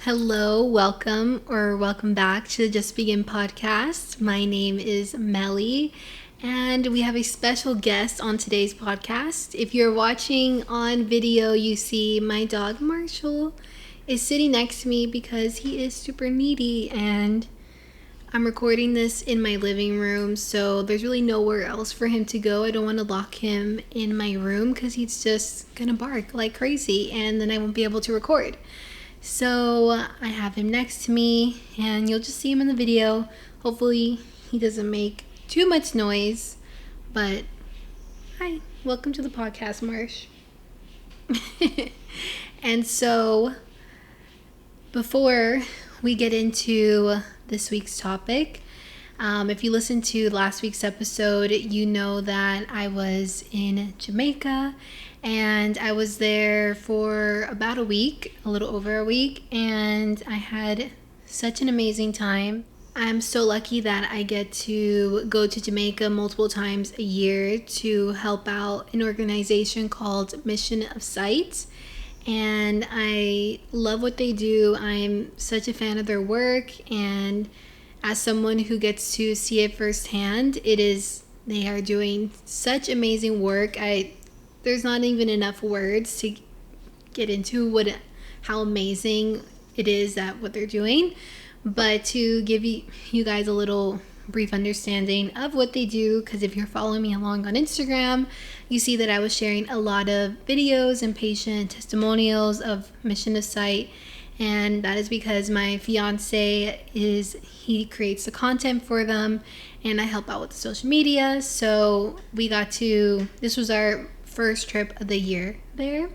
Hello, welcome back to the Just Begin podcast. My name is Melly, and we have a special guest on today's podcast. If you're watching on video, you see my dog Marshall is sitting next to me because he is super needy, and I'm recording this in my living room, so there's really nowhere else for him to go. I don't want to lock him in my room because he's just gonna bark like crazy, and then I won't be able to record. So I have him next to me, and you'll just see him in the video. Hopefully he doesn't make too much noise, but hi, welcome to the podcast, Marsh. And so before we get into this week's topic, if you listened to last week's episode, you know that I was in Jamaica, and I was there for about a week, a little over a week, and I had such an amazing time. I'm so lucky that I get to go to Jamaica multiple times a year to help out an organization called Mission of Sight. And I love what they do. I'm such a fan of their work, and as someone who gets to see it firsthand, they are doing such amazing work. There's not even enough words to get into how amazing it is at what they're doing. But to give you guys a little brief understanding of what they do, because if you're following me along on Instagram, you see that I was sharing a lot of videos and patient testimonials of Mission of Sight. And that is because my fiance he creates the content for them, and I help out with the social media. So this was our first trip of the year there.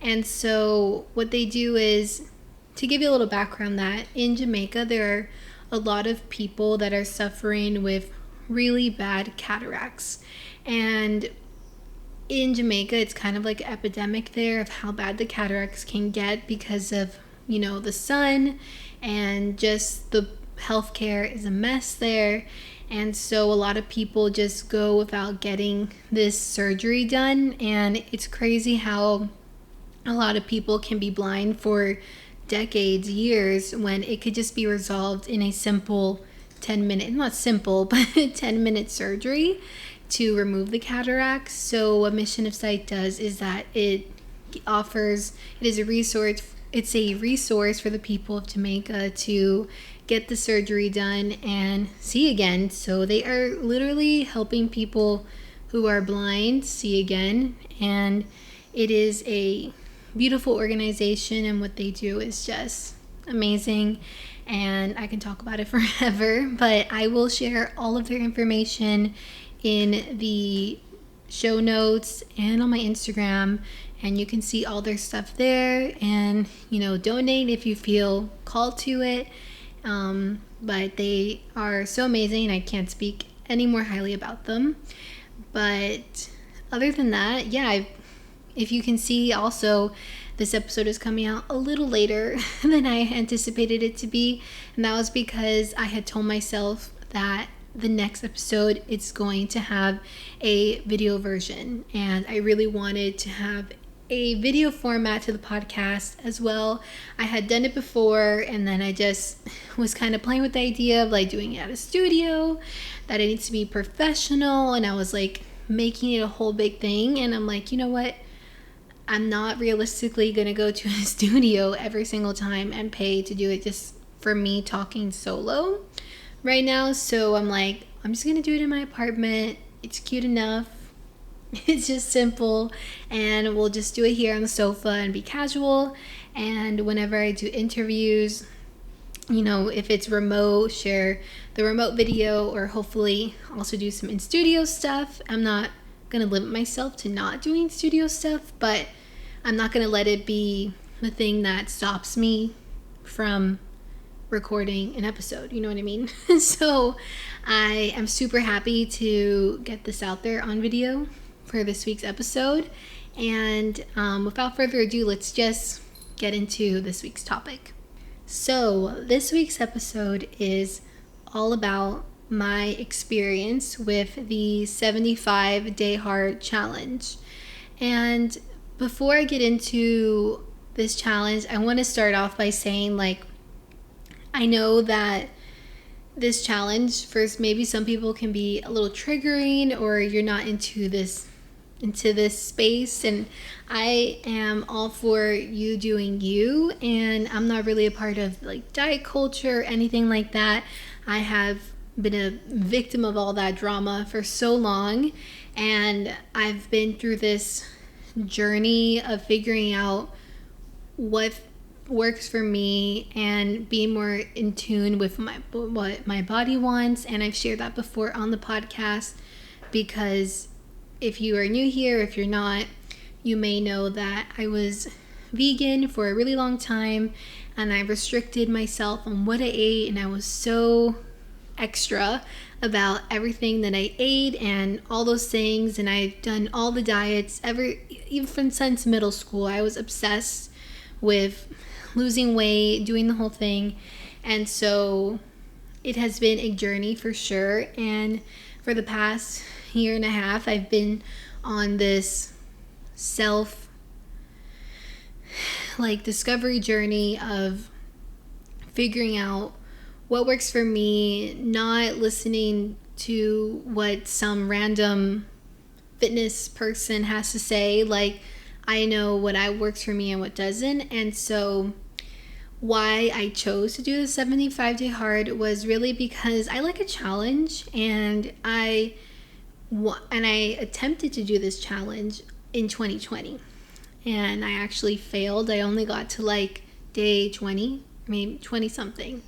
And so what they do is, to give you a little background, that in Jamaica there are a lot of people that are suffering with really bad cataracts. And in Jamaica, it's kind of like an epidemic there of how bad the cataracts can get because of, the sun, and just the healthcare is a mess there. And so a lot of people just go without getting this surgery done. And it's crazy how a lot of people can be blind for decades, years, when it could just be resolved in a simple 10-minute surgery to remove the cataracts. So what Mission of Sight does is that it's a resource for the people of Jamaica to get the surgery done and see again. So they are literally helping people who are blind see again, and it is a beautiful organization, and what they do is just amazing, and I can talk about it forever, but I will share all of their information in the show notes and on my Instagram, and you can see all their stuff there, and donate if you feel called to it. But they are so amazing. I can't speak any more highly about them. But other than that, if you can see also, this episode is coming out a little later than I anticipated it to be. And that was because I had told myself that the next episode, it's going to have a video version. And I really wanted to have a video format to the podcast as well. I had done it before, and then I just was kind of playing with the idea of doing it at a studio, that it needs to be professional, and I was making it a whole big thing. And I'm like, you know what? I'm not realistically going to go to a studio every single time and pay to do it just for me talking solo right now. So I'm just going to do it in my apartment. It's cute enough. It's just simple, and we'll just do it here on the sofa and be casual. And whenever I do interviews, if it's remote, share the remote video, or hopefully also do some in-studio stuff. I'm not going to limit myself to not doing studio stuff, but I'm not going to let it be the thing that stops me from recording an episode. You know what I mean? So I am super happy to get this out there on video for this week's episode. And without further ado, let's just get into this week's topic. So this week's episode is all about my experience with the 75 Day Hard Challenge. And before I get into this challenge, I want to start off by saying, like, I know that this challenge, first, maybe some people can be a little triggering, or you're not into this space, and I am all for you doing you, and I'm not really a part of like diet culture or anything like that. I have been a victim of all that drama for so long, and I've been through this journey of figuring out what works for me and being more in tune with what my body wants. And I've shared that before on the podcast, because if you are new here, if you're not, you may know that I was vegan for a really long time, and I restricted myself on what I ate, and I was so extra about everything that I ate and all those things. And I've done all the diets even since middle school. I was obsessed with losing weight, doing the whole thing. And so it has been a journey for sure. And for the past year and a half, I've been on this self discovery journey of figuring out what works for me, not listening to what some random fitness person has to say. Like, I know what works for me and what doesn't. And so why I chose to do the 75-day hard was really because I like a challenge, and I attempted to do this challenge in 2020, and I actually failed. I only got to like day 20, maybe 20 something.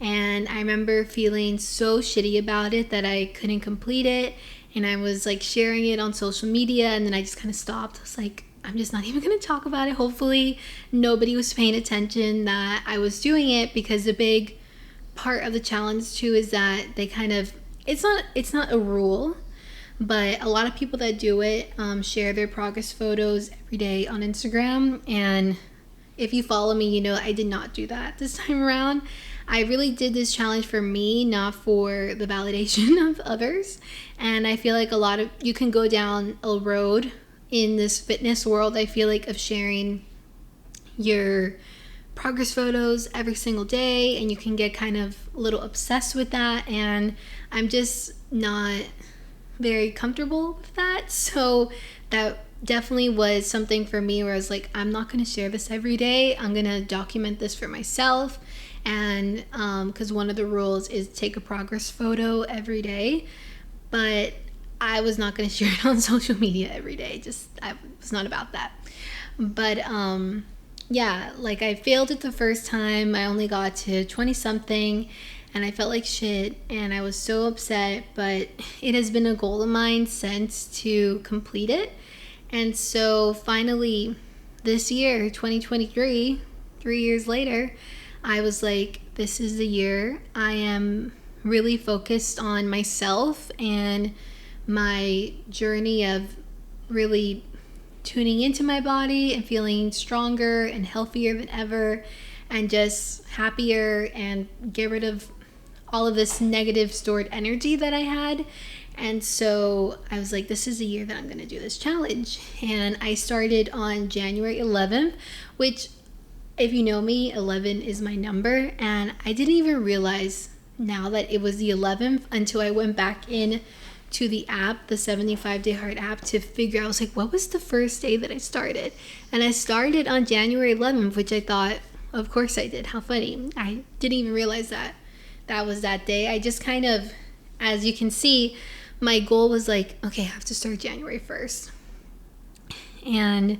And I remember feeling so shitty about it that I couldn't complete it. And I was like sharing it on social media, and then I just kind of stopped. I was like, I'm just not even going to talk about it. Hopefully nobody was paying attention that I was doing it, because the big part of the challenge too is that they kind of, it's not a rule, but a lot of people that do it share their progress photos every day on Instagram. And if you follow me, you know I did not do that this time around. I really did this challenge for me, not for the validation of others. And I feel like you can go down a road in this fitness world, I feel like, of sharing your progress photos every single day, and you can get kind of a little obsessed with that. And I'm just not very comfortable with that. So that definitely was something for me where I was like, I'm not going to share this every day. I'm going to document this for myself. And because one of the rules is take a progress photo every day, but I was not going to share it on social media every day. I was not about that. But yeah, like I failed it the first time. I only got to 20 something, and I felt like shit, and I was so upset. But it has been a goal of mine since to complete it. And so finally this year, 2023, 3 years later, I was like, this is the year. I am really focused on myself and my journey of really tuning into my body and feeling stronger and healthier than ever, and just happier, and get rid of all of this negative stored energy that I had. And so I was like, this is the year that I'm going to do this challenge. And I started on January 11th, which, if you know me, 11 is my number. And I didn't even realize now that it was the 11th until I went back in to the app, the 75-day hard app, to figure out. I was like, what was the first day that I started? And I started on January 11th, which I thought, of course I did. How funny. I didn't even realize that was that day. I just kind of, as you can see, my goal was like, okay, I have to start January 1st. And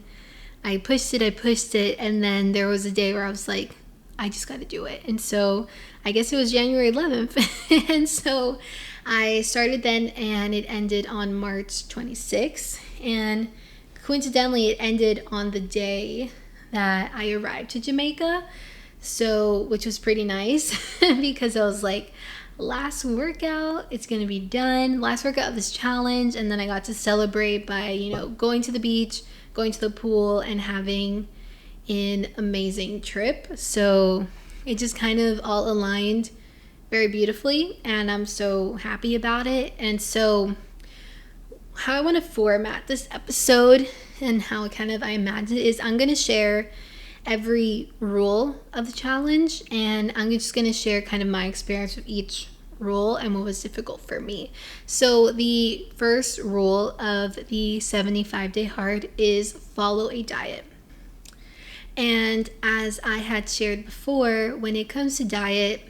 I pushed it, and then there was a day where I was like, I just got to do it. And so I guess it was January 11th. And so I started then, and it ended on March 26th. And coincidentally, it ended on the day that I arrived to Jamaica. So, which was pretty nice because I was like, last workout, it's going to be done. Last workout of this challenge. And then I got to celebrate by, going to the beach, going to the pool, and having an amazing trip. So it just kind of all aligned very beautifully, and I'm so happy about it. And so how I want to format this episode and how I imagine it is, I'm going to share every rule of the challenge, and I'm just going to share kind of my experience with each rule and what was difficult for me. So the first rule of the 75-day hard is follow a diet. And as I had shared before, when it comes to diet,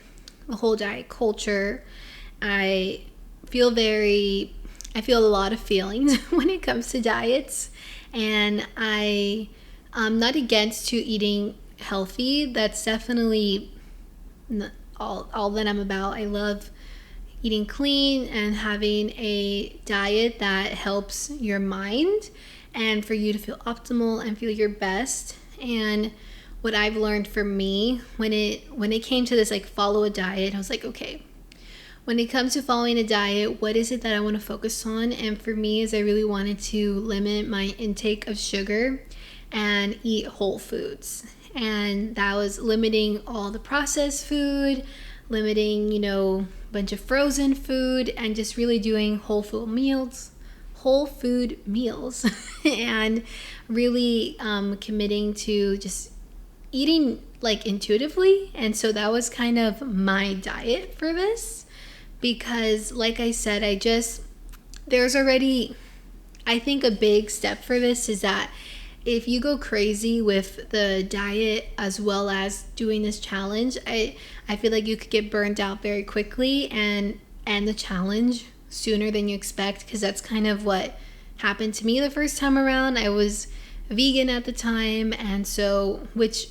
the whole diet culture, I feel a lot of feelings when it comes to diets, and I'm not against to eating healthy. That's definitely all that I'm about. I love eating clean and having a diet that helps your mind and for you to feel optimal and feel your best. And what I've learned for me when it came to this like follow a diet, I was like, okay, when it comes to following a diet, what is it that I want to focus on? And for me is I really wanted to limit my intake of sugar and eat whole foods. And that was limiting all the processed food, limiting, a bunch of frozen food, and just really doing whole food meals and really committing to just eating like intuitively. And so that was kind of my diet for this, because like I said, there's already, I think a big step for this is that if you go crazy with the diet as well as doing this challenge, I feel like you could get burned out very quickly and end the challenge sooner than you expect, because that's kind of what happened to me the first time around. I was vegan at the time, and so, which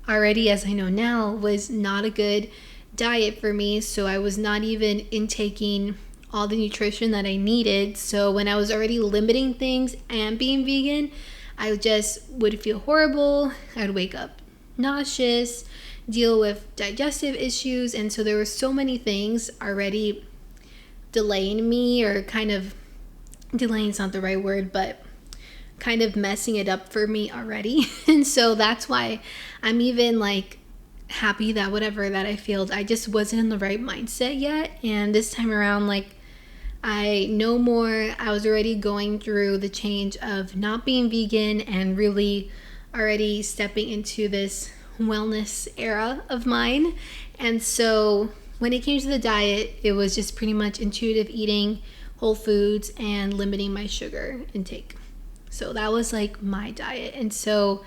already, as I know now, was not a good diet for me. So I was not even intaking all the nutrition that I needed. So when I was already limiting things and being vegan, I just would feel horrible. I'd wake up nauseous, deal with digestive issues. And so there were so many things already delaying me, or kind of delaying is not the right word, but kind of messing it up for me already. And so that's why I'm even like happy that whatever that I failed, I just wasn't in the right mindset yet. And this time around, like, I know more. I was already going through the change of not being vegan and really already stepping into this wellness era of mine. And so when it came to the diet, it was just pretty much intuitive eating, whole foods, and limiting my sugar intake. So that was like my diet. And so,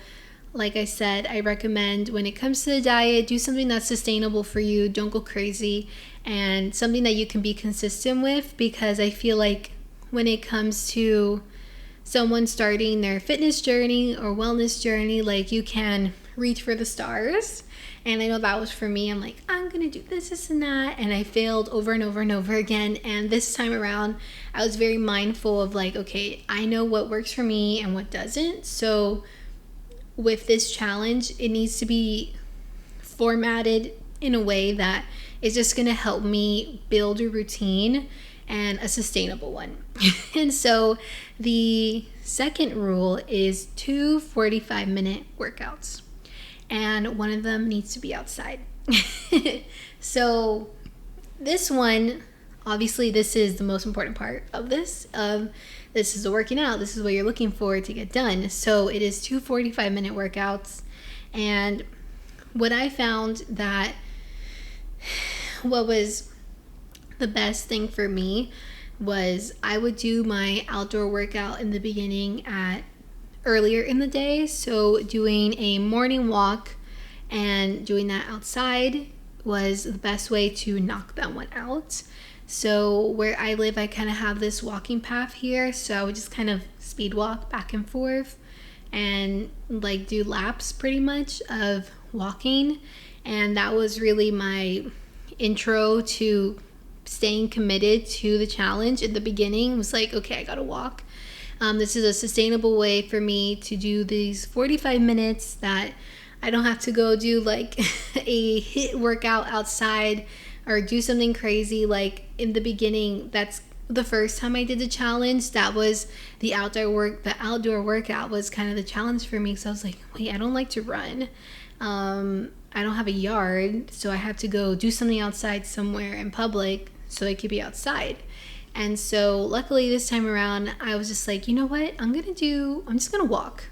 like I said, I recommend when it comes to the diet, do something that's sustainable for you. Don't go crazy, and something that you can be consistent with, because I feel like when it comes to someone starting their fitness journey or wellness journey, like, you can reach for the stars. And I know that was for me. I'm like, I'm gonna do this and that, and I failed over and over and over again. And this time around, I was very mindful of like, okay, I know what works for me and what doesn't. So with this challenge, it needs to be formatted in a way that is just going to help me build a routine, and a sustainable one. And so the second rule is 2 45-minute workouts, and one of them needs to be outside. So this one, obviously, this is the most important part of this. This is the working out. This is what you're looking for to get done. So it is 2 45-minute workouts. And what I found that what was the best thing for me was I would do my outdoor workout in the beginning at earlier in the day. So doing a morning walk and doing that outside was the best way to knock that one out. So where I live, I kind of have this walking path here, so I would just kind of speed walk back and forth and like do laps pretty much of walking. And that was really my intro to staying committed to the challenge. At the beginning, it was like, okay, I gotta walk. This is a sustainable way for me to do these 45 minutes that I don't have to go do like a HIIT workout outside or do something crazy. Like in the beginning, that's the first time I did the challenge. That was the outdoor workout was kind of the challenge for me. So I was like, wait, I don't like to run. I don't have a yard, so I had to go do something outside somewhere in public so I could be outside. And so luckily this time around, I was just like, you know what? I'm just gonna walk.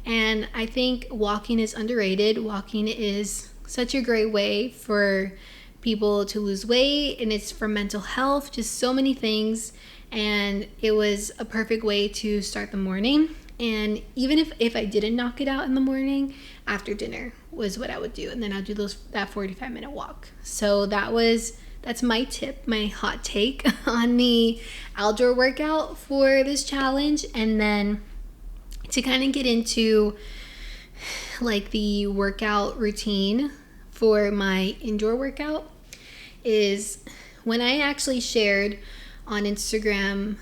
And I think walking is underrated. Walking is such a great way for people to lose weight, and it's for mental health, just so many things. And it was a perfect way to start the morning. And even if I didn't knock it out in the morning, after dinner was what I would do. And then I'd do that 45-minute walk. So that's my tip, my hot take on the outdoor workout for this challenge. And then to kind of get into like the workout routine for my indoor workout is when I actually shared on Instagram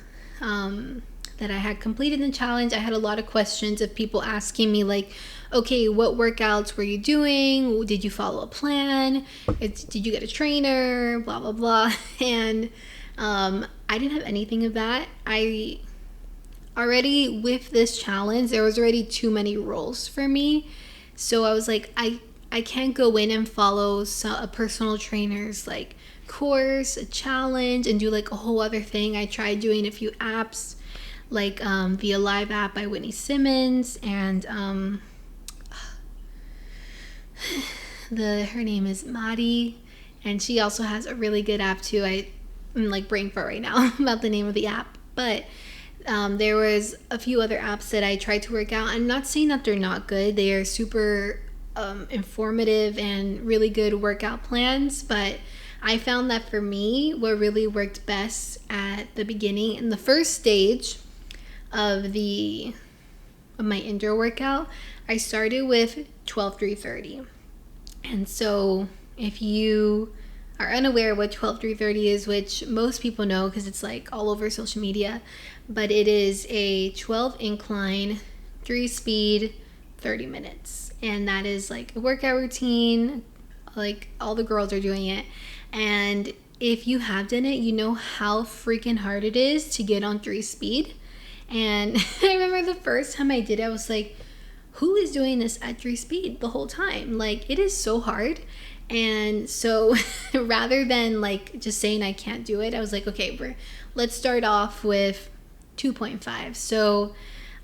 that I had completed the challenge, I had a lot of questions of people asking me like, okay, what workouts were you doing? Did you follow a plan? Did you get a trainer? Blah, blah, blah. And I didn't have anything of that. I already, with this challenge, there was already too many rules for me. So I was like, I can't go in and follow a personal trainer's like course, a challenge, and do like a whole other thing. I tried doing a few apps like the Alive app by Whitney Simmons, and her name is Maddie, and she also has a really good app too. I'm like brain fart right now about the name of the app, but there was a few other apps that I tried to work out. I'm not saying that they're not good. They are super informative and really good workout plans, but I found that for me, what really worked best at the beginning, in the first stage of my indoor workout, I started with 12-3-30. And so if you are unaware what 12-3-30 is, which most people know because it's like all over social media, but it is a 12 incline, 3 speed, 30 minutes. And that is like a workout routine, like all the girls are doing it. And if you have done it, you know how freaking hard it is to get on 3 speed. And I remember the first time I did it, I was like, who is doing this at 3 speed the whole time? Like, it is so hard. And so rather than like just saying I can't do it, I was like, okay, let's start off with 2.5. So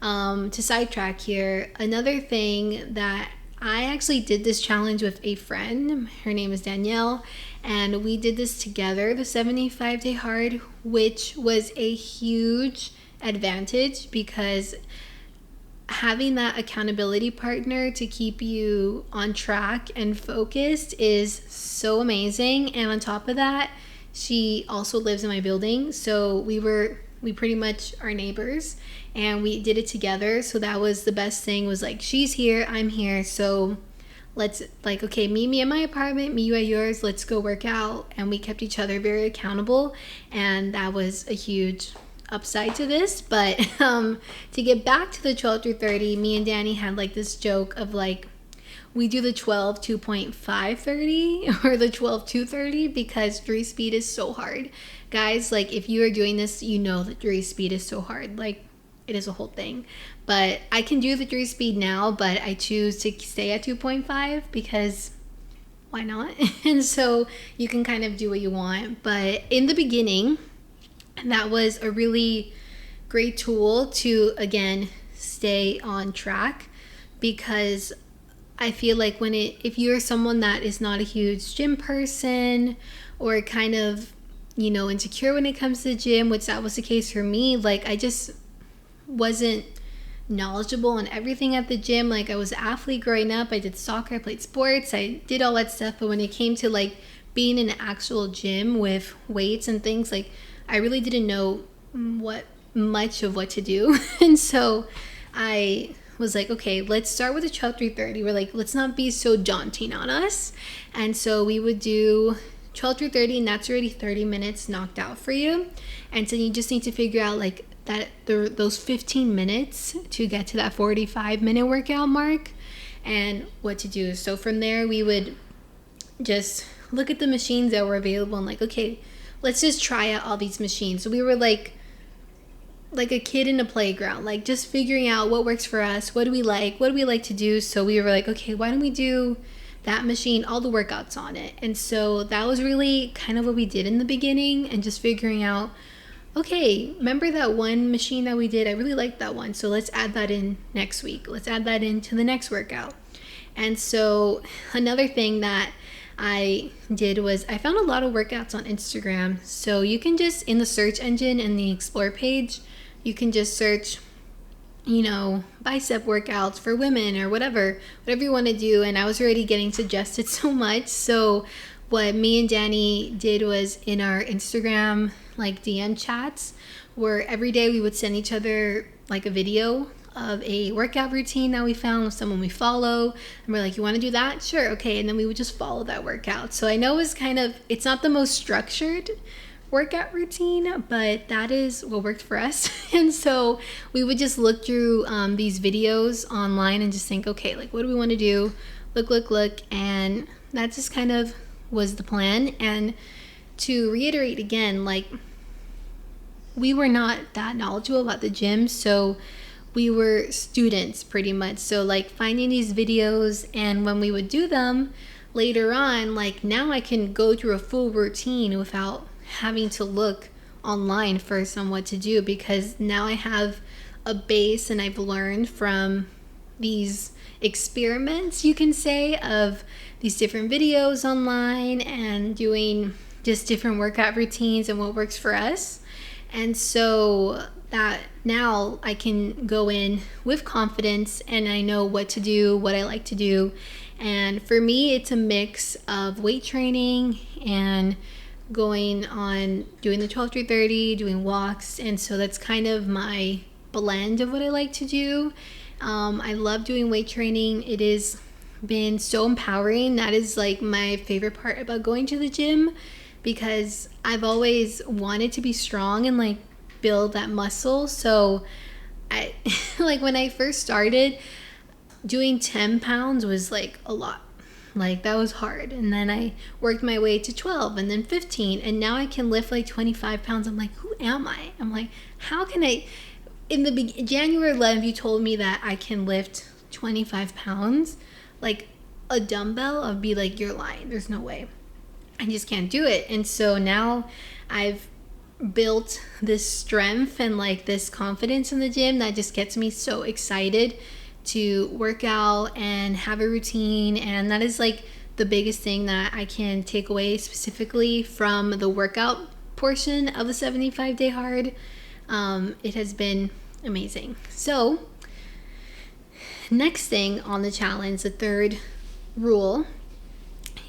to sidetrack here, another thing that I actually did this challenge with a friend. Her name is Danielle, and we did this together, the 75-day hard, which was a huge advantage because having that accountability partner to keep you on track and focused is so amazing. And on top of that, she also lives in my building, so we pretty much are neighbors, and we did it together. So that was the best thing, was like, she's here, I'm here, so let's like, okay, meet me in my apartment, meet you at yours, let's go work out. And we kept each other very accountable, and that was a huge upside to this. But to get back to the 12-3-30, me and Danny had like this joke of like, we do the 12-2.5-30 or the 12-2-30 because 3 speed is so hard. Guys, like if you are doing this, you know that 3 speed is so hard. Like it is a whole thing. But I can do the 3 speed now, but I choose to stay at 2.5 because why not? And so you can kind of do what you want. But in the beginning, that was a really great tool to, again, stay on track, because I feel like if you're someone that is not a huge gym person or kind of, insecure when it comes to the gym, which that was the case for me, like I just wasn't knowledgeable on everything at the gym. Like I was an athlete growing up. I did soccer, I played sports, I did all that stuff. But when it came to like being in an actual gym with weights and things, like I really didn't know much of what to do. And so I was like, okay, let's start with the 12-3-30. We're like, let's not be so daunting on us. And so we would do 12-3-30, and that's already 30 minutes knocked out for you. And so you just need to figure out like those 15 minutes to get to that 45-minute workout mark and what to do. So from there, we would just look at the machines that were available and like, okay, let's just try out all these machines. So we were like a kid in a playground, like just figuring out what works for us, what do we like to do. So we were like, okay, why don't we do that machine, all the workouts on it. And so that was really kind of what we did in the beginning, and just figuring out, okay, remember that one machine that we did? I really liked that one. So let's add that in next week. Let's add that into the next workout. And so another thing that I did was I found a lot of workouts on Instagram. So you can just, in the search engine in the explore page, you can just search, bicep workouts for women or whatever you want to do. And I was already getting suggested so much. So what me and Danny did was in our Instagram like DM chats, where every day we would send each other like a video of a workout routine that we found with someone we follow, and we're like, you want to do that? Sure, okay. And then we would just follow that workout. So I know it's not the most structured workout routine, but that is what worked for us. And so we would just look through these videos online and just think, okay, like what do we want to do? Look, and that just kind of was the plan. And to reiterate again, like we were not that knowledgeable about the gym, so we were students pretty much. So like finding these videos, and when we would do them later on, like now I can go through a full routine without having to look online first on what to do, because now I have a base and I've learned from these experiments, you can say, of these different videos online and doing just different workout routines and what works for us. And so that now I can go in with confidence and I know what to do, what I like to do. And for me, it's a mix of weight training and going on doing the 12-3-30, doing walks. And so that's kind of my blend of what I like to do. I love doing weight training. It has been so empowering. That is like my favorite part about going to the gym, because I've always wanted to be strong and like build that muscle. So I like when I first started, doing 10 pounds was like a lot. Like that was hard. And then I worked my way to 12 and then 15. And now I can lift like 25 pounds. I'm like, who am I? I'm like, how can I? In the January 11th, you told me that I can lift 25 pounds, like a dumbbell. I'd be like, you're lying. There's no way. I just can't do it. And so now I've built this strength and like this confidence in the gym that just gets me so excited to work out and have a routine. And that is like the biggest thing that I can take away specifically from the workout portion of the 75-day hard. It has been amazing. So next thing on the challenge, the third rule,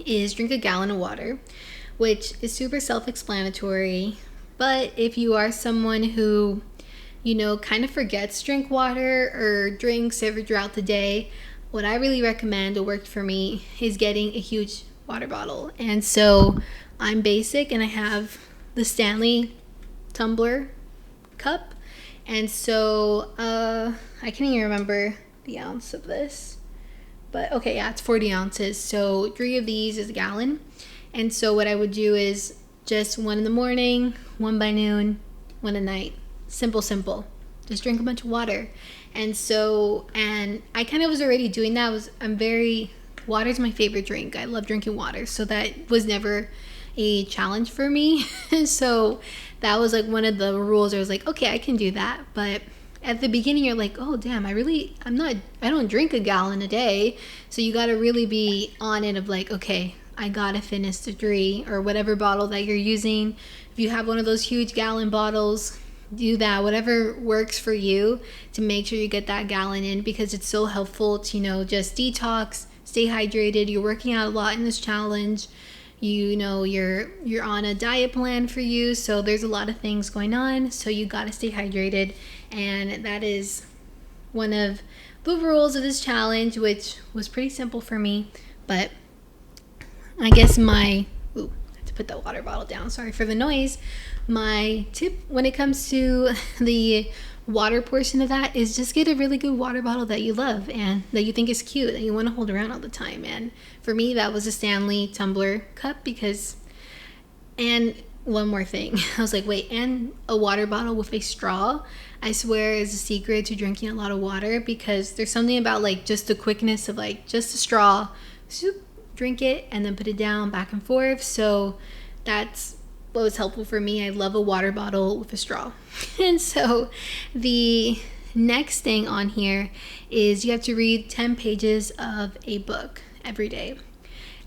is drink a gallon of water, which is super self-explanatory. But if you are someone who, kind of forgets to drink water or drinks every throughout the day, what I really recommend, what worked for me, is getting a huge water bottle. And so I'm basic and I have the Stanley tumbler cup. And so I can't even remember the ounce of this. But okay, yeah, it's 40 ounces. So 3 of these is a gallon. And so what I would do is just 1 in the morning, 1 by noon, 1 at night. Simple. Just drink a bunch of water. And I kind of was already doing that. Water's my favorite drink. I love drinking water. So that was never a challenge for me. So that was like one of the rules. I was like, okay, I can do that. But at the beginning, you're like, oh, damn, I don't drink a gallon a day. So you got to really be on it of like, okay, I got to finish the 3 or whatever bottle that you're using. If you have one of those huge gallon bottles, do that, whatever works for you to make sure you get that gallon in, because it's so helpful to, just detox, stay hydrated. You're working out a lot in this challenge. You're on a diet plan for you. So there's a lot of things going on. So you got to stay hydrated. And that is one of the rules of this challenge, which was pretty simple for me. But I guess I have to put that water bottle down. Sorry for the noise. My tip when it comes to the water portion of that is just get a really good water bottle that you love and that you think is cute, that you want to hold around all the time. And for me, that was a Stanley tumbler cup and one more thing. I was like, wait, and a water bottle with a straw, I swear, is a secret to drinking a lot of water, because there's something about like just the quickness of like just a straw, drink it and then put it down back and forth. So that's what was helpful for me, I love a water bottle with a straw. And so the next thing on here is you have to read 10 pages of a book every day.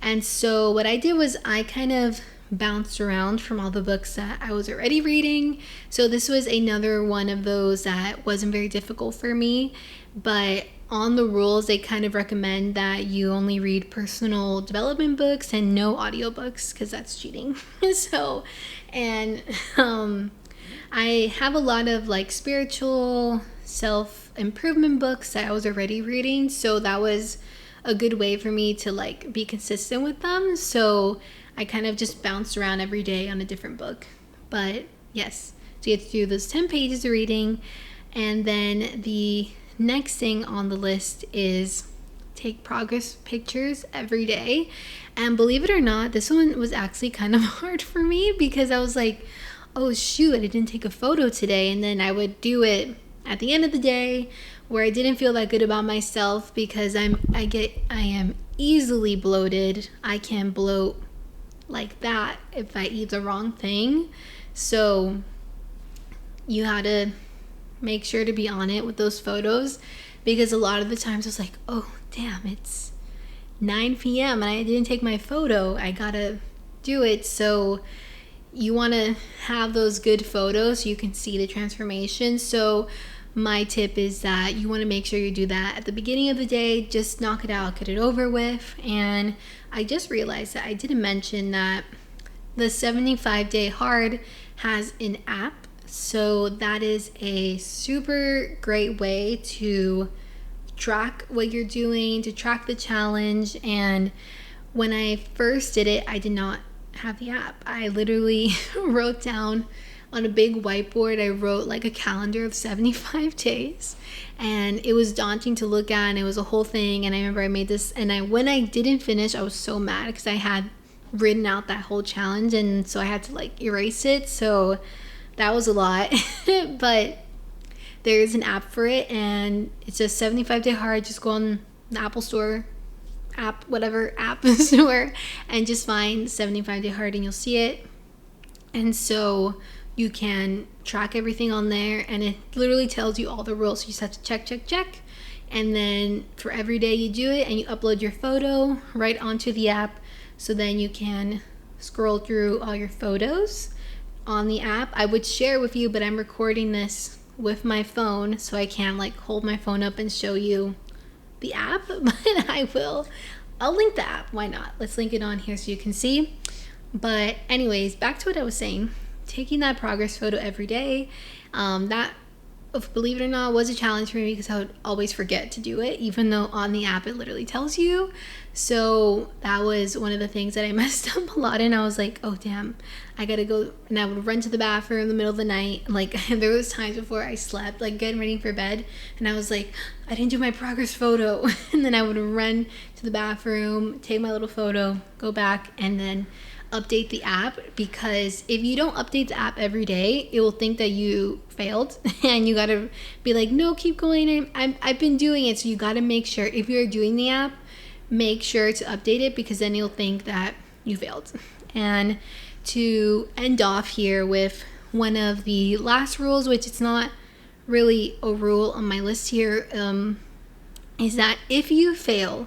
And so what I did was I kind of bounced around from all the books that I was already reading. So this was another one of those that wasn't very difficult for me, but on the rules they kind of recommend that you only read personal development books and no audiobooks, because that's cheating. So, and I have a lot of like spiritual self-improvement books that I was already reading, so that was a good way for me to like be consistent with them. So I kind of just bounced around every day on a different book. But yes, so you have to do those 10 pages of reading. And then the next thing on the list is take progress pictures every day. And believe it or not, this one was actually kind of hard for me, because I was like, oh shoot, I didn't take a photo today. And then I would do it at the end of the day where I didn't feel that good about myself, because I am easily bloated. I can bloat like that if I eat the wrong thing. So you had to make sure to be on it with those photos, because a lot of the times I was like, oh damn, it's 9 p.m. and I didn't take my photo. I gotta do it. So you want to have those good photos so you can see the transformation. So my tip is that you want to make sure you do that at the beginning of the day. Just knock it out, get it over with. And I just realized that I didn't mention that the 75-day hard has an app. So that is a super great way to track what you're doing, to track the challenge. And when I first did it, I did not have the app. I literally wrote down on a big whiteboard, I wrote like a calendar of 75 days, and it was daunting to look at, and it was a whole thing. And I remember I made this, and when I didn't finish, I was so mad because I had written out that whole challenge, and so I had to like erase it. So that was a lot. But there's an app for it, and it's just 75-day hard. Just go on the Apple Store app, whatever app store, and just find 75-day hard, and you'll see it. And so you can track everything on there, and it literally tells you all the rules. So you just have to check, and then for every day you do it, and you upload your photo right onto the app. So then you can scroll through all your photos on the app. I would share with you, but I'm recording this with my phone, so I can't like hold my phone up and show you the app, but I'll link the app. Why not? Let's link it on here so you can see. But anyways, back to what I was saying. Taking that progress photo every day, that, believe it or not, was a challenge for me, because I would always forget to do it, even though on the app it literally tells you. So that was one of the things that I messed up a lot in. I was like, oh damn, I gotta go. And I would run to the bathroom in the middle of the night. Like there was times before I slept, like getting ready for bed, and I was like, I didn't do my progress photo. And then I would run to the bathroom, take my little photo, go back, and then update the app. Because if you don't update the app every day, it will think that you failed, and you gotta be like, no, keep going. I've been doing it. So you gotta make sure, if you're doing the app, make sure to update it, because then you'll think that you failed. And to end off here with one of the last rules, which it's not really a rule on my list here, is that if you fail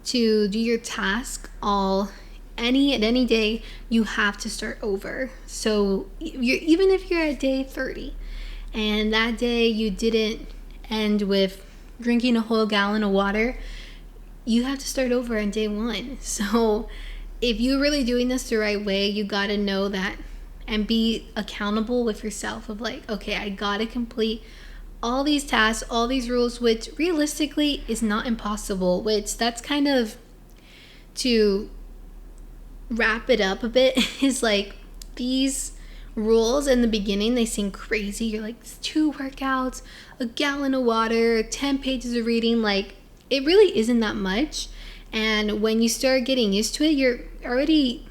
to do your task at any day, you have to start over. So even if you're at day 30 and that day you didn't end with drinking a whole gallon of water, you have to start over on day 1. So if you're really doing this the right way, you gotta know that and be accountable with yourself of like, okay, I gotta complete all these tasks, all these rules, which realistically is not impossible. Which that's kind of, to wrap it up a bit, is like these rules in the beginning, they seem crazy. You're like, 2 workouts, a gallon of water, 10 pages of reading. Like, it really isn't that much. And when you start getting used to it, you're already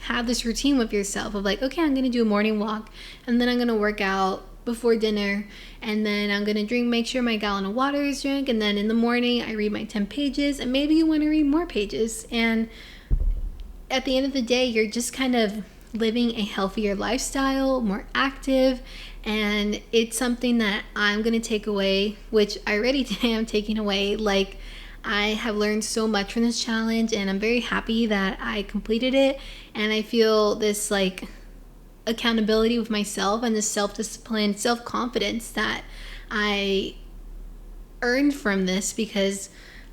have this routine with yourself of like, okay, I'm gonna do a morning walk, and then I'm gonna work out before dinner, and then I'm gonna make sure my gallon of water is drank, and then in the morning I read my 10 pages, and maybe you want to read more pages. And at the end of the day, you're just kind of living a healthier lifestyle, more active, and it's something that I'm going to take away, which I already am taking away. Like, I have learned so much from this challenge, and I'm very happy that I completed it, and I feel this like accountability with myself and this self-discipline, self-confidence that I earned from this, because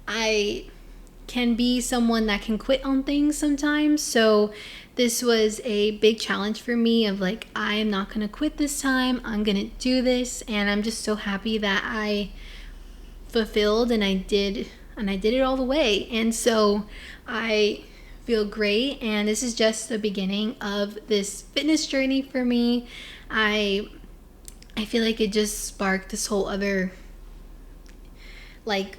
I can be someone that can quit on things sometimes. So this was a big challenge for me of like, I am not going to quit this time. I'm going to do this. And I'm just so happy that I fulfilled and I did it all the way. And so I feel great. And this is just the beginning of this fitness journey for me. I feel like it just sparked this whole other like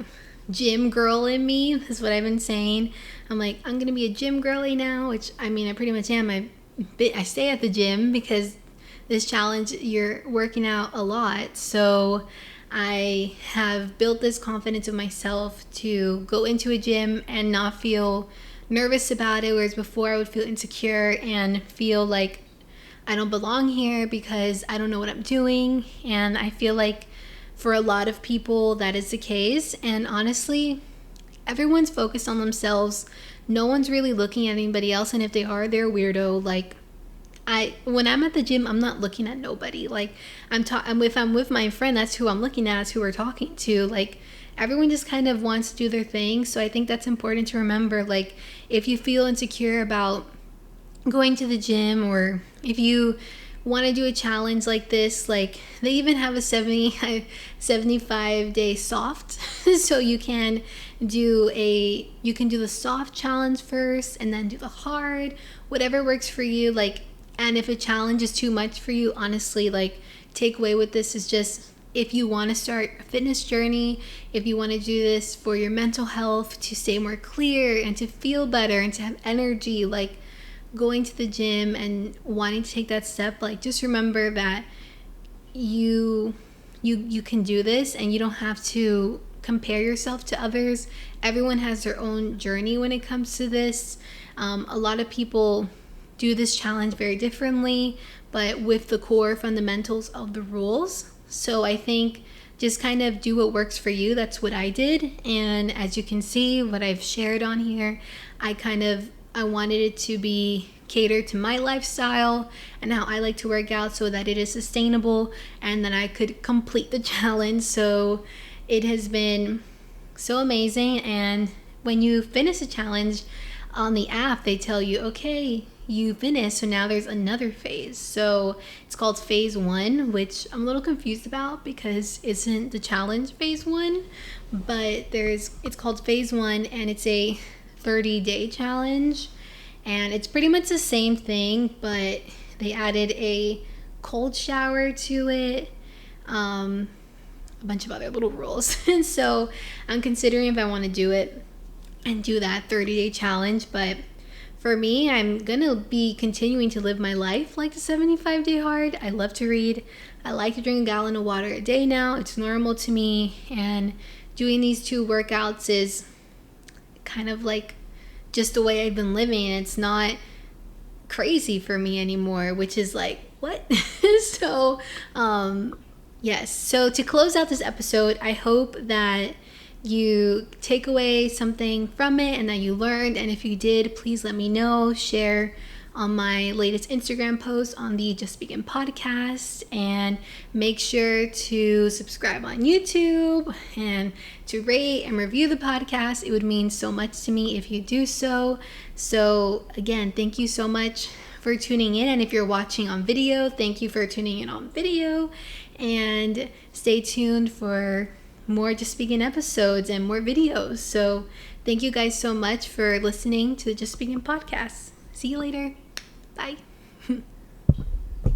gym girl in me, is what I've been saying. I'm like, I'm gonna be a gym girly now, which I mean, I pretty much am. I stay at the gym because this challenge, you're working out a lot. So I have built this confidence of myself to go into a gym and not feel nervous about it, whereas before I would feel insecure and feel like I don't belong here because I don't know what I'm doing. And I feel like for a lot of people that is the case. And honestly, everyone's focused on themselves. No one's really looking at anybody else, and if they are, they're a weirdo. Like, when I'm at the gym, I'm not looking at nobody. Like, if I'm with my friend, that's who I'm looking at, that's who we're talking to. Like, everyone just kind of wants to do their thing. So I think that's important to remember. Like, if you feel insecure about going to the gym, or if you want to do a challenge like this, like they even have a 75 day soft so you can do the soft challenge first and then do the hard, whatever works for you. Like, and if a challenge is too much for you, honestly, like, take away with this is just, if you want to start a fitness journey, if you want to do this for your mental health, to stay more clear and to feel better and to have energy, like, going to the gym and wanting to take that step, like, just remember that you can do this, and you don't have to compare yourself to others. Everyone has their own journey when it comes to this. A lot of people do this challenge very differently, but with the core fundamentals of the rules. So I think just kind of do what works for you. That's what I did. And as you can see, what I've shared on here, I wanted it to be catered to my lifestyle and how I like to work out, so that it is sustainable and that I could complete the challenge. So it has been so amazing. And when you finish a challenge on the app, they tell you, okay, you finished, so now there's another phase. So it's called phase 1, which I'm a little confused about because isn't the challenge phase 1, but it's called phase 1, and it's a 30-day challenge, and it's pretty much the same thing, but they added a cold shower to it, a bunch of other little rules. And so I'm considering if I want to do it and do that 30-day challenge. But for me, I'm gonna be continuing to live my life like the 75-day hard. I love to read. I like to drink a gallon of water a day now. It's normal to me, and doing these 2 workouts is kind of like just the way I've been living. It's not crazy for me anymore, which is like, what? So yes, so to close out this episode, I hope that you take away something from it and that you learned. And if you did, please let me know. Share on my latest Instagram post on the Just Begin podcast, and make sure to subscribe on YouTube and to rate and review the podcast. It would mean so much to me if you do so. So again, thank you so much for tuning in. And if you're watching on video, thank you for tuning in on video, and stay tuned for more Just Begin episodes and more videos. So thank you guys so much for listening to the Just Begin podcast. See you later. Bye.